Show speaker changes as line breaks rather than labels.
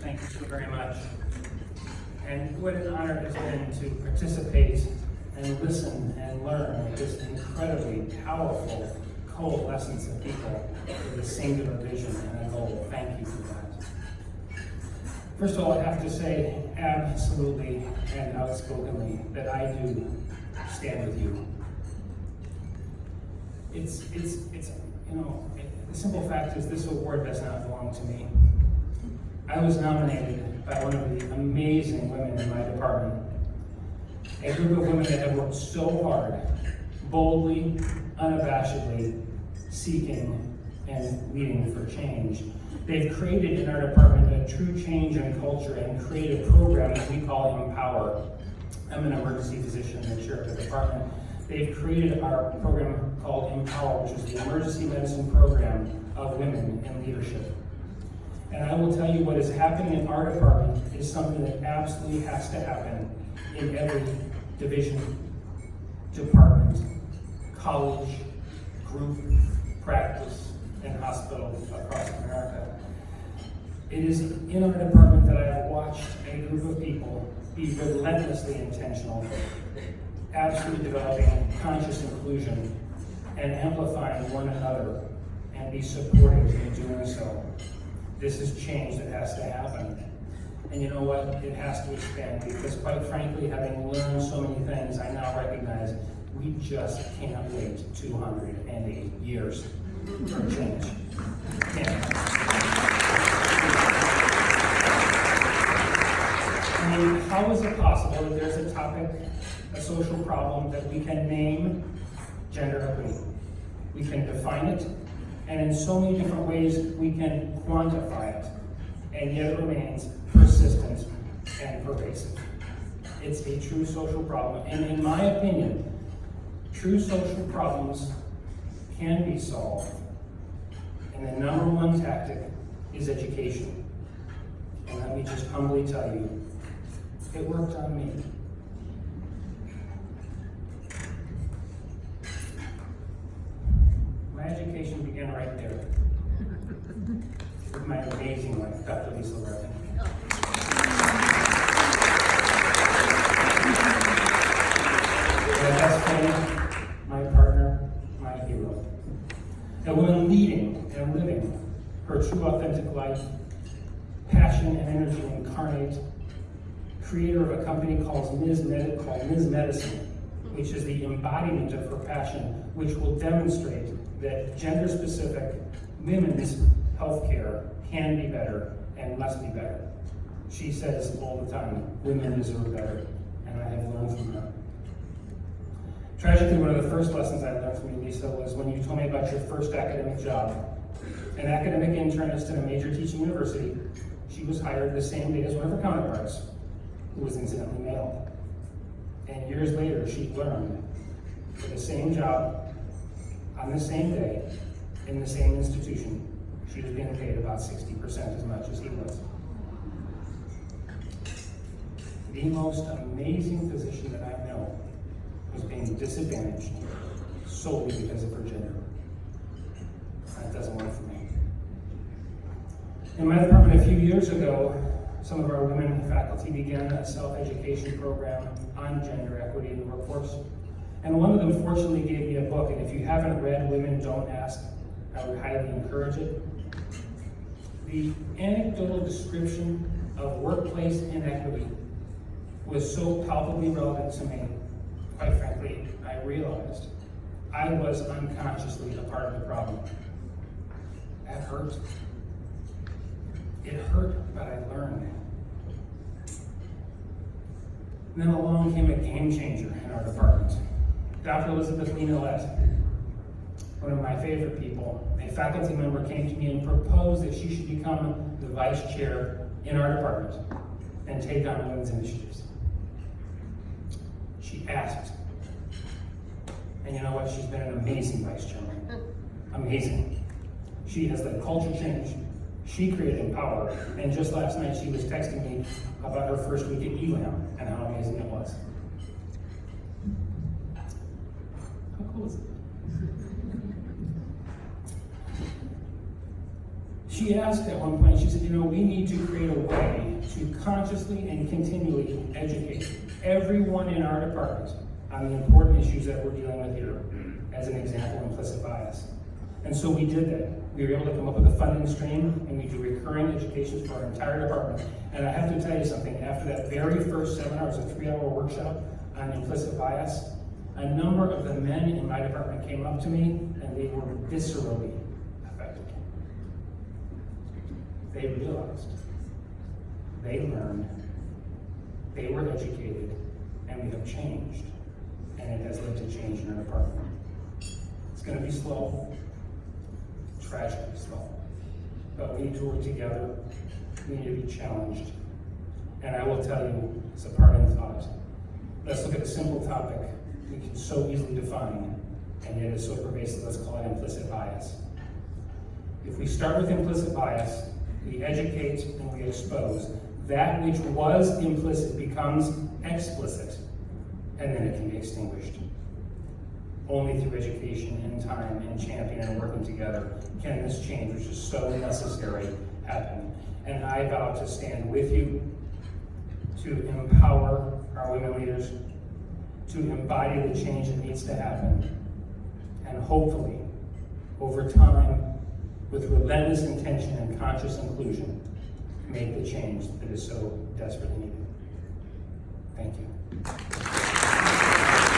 Thank you so very much. And what an honor it has been to participate and listen and learn at this incredibly powerful coalescence of people with a singular vision and a goal. Thank you for that. First of all, I have to say absolutely and outspokenly that I do stand with you. It's the simple fact is this award does not belong to me. I was nominated by one of the amazing women in my department, a group of women that have worked so hard, boldly, unabashedly, seeking and leading for change. They've created in our department a true change in culture and created a program that we call Empower. I'm an emergency physician and the chair of the department. They've created our program called Empower, which is the emergency medicine program of women in leadership. And I will tell you what is happening in our department is something that absolutely has to happen in every division, department, college, group, practice, and hospital across America. It is in our department that I have watched a group of people be relentlessly intentional, absolutely developing conscious inclusion and amplifying one another and be supportive in doing so. This is change that has to happen. And you know what? It has to expand because quite frankly, having learned so many things, I now recognize we just can't wait 208 years for change. I mean, how is it possible that there's a topic, a social problem that we can name gender equity? We can define it, and in so many different ways we can quantify it, and yet it remains persistent and pervasive. It's a true social problem, and in my opinion, true social problems can be solved, and the number one tactic is education. And let me just humbly tell you, it worked on me. My education began right there with my amazing wife, Dr. Lisa Larkin. My best friend, my partner, my hero. A woman leading and living her true authentic life, passion and energy incarnate, creator of a company called Ms. Medicine, which is the embodiment of her passion, which will demonstrate that gender-specific women's healthcare can be better and must be better. She says all the time, women deserve better, and I have learned from her. Tragically, one of the first lessons I learned from you, Lisa, was when you told me about your first academic job. An academic internist in a major teaching university, she was hired the same day as one of her counterparts, who was incidentally male. And years later, she learned for the same job, on the same day, in the same institution, she was being paid about 60% as much as he was. The most amazing physician that I know was being disadvantaged solely because of her gender. That doesn't work for me. In my department a few years ago, some of our women faculty began a self-education program on gender equity in the workforce. And one of them fortunately gave me a book, and if you haven't read Women Don't Ask, I would highly encourage it. The anecdotal description of workplace inequity was so palpably relevant to me, quite frankly, I realized I was unconsciously a part of the problem. That hurt. It hurt, but I learned. And then along came a game changer in our department. Dr. Elizabeth Lina-Lett, one of my favorite people, a faculty member came to me and proposed that she should become the vice chair in our department and take on women's initiatives. She asked, and you know what? She's been an amazing vice chairman. Amazing. She has led culture change. She created Empower, and just last night she was texting me about her first week at ELAM and how amazing it was. How cool is it? She asked at one point, she said, we need to create a way to consciously and continually educate everyone in our department on the important issues that we're dealing with here, as an example, implicit bias. And so we did that. We were able to come up with a funding stream, and we do recurring education for our entire department. And I have to tell you something, after that very first seminar, it was a 3-hour workshop on implicit bias, a number of the men in my department came up to me, and they were viscerally affected. They realized, they learned, they were educated, and we have changed. And it has led to change in our department. It's going to be slow, tragically slow, but we need to work together. We need to be challenged. And I will tell you, it's a parting thought. Let's look at a simple topic we can so easily define, and yet is so pervasive. Let's call it implicit bias. If we start with implicit bias, we educate and we expose. That which was implicit becomes explicit, and then it can be extinguished. Only through education and time and championing and working together can this change, which is so necessary, happen. And I vow to stand with you, to empower our women leaders, to embody the change that needs to happen, and hopefully, over time, with relentless intention and conscious inclusion, make the change that is so desperately needed. Thank you.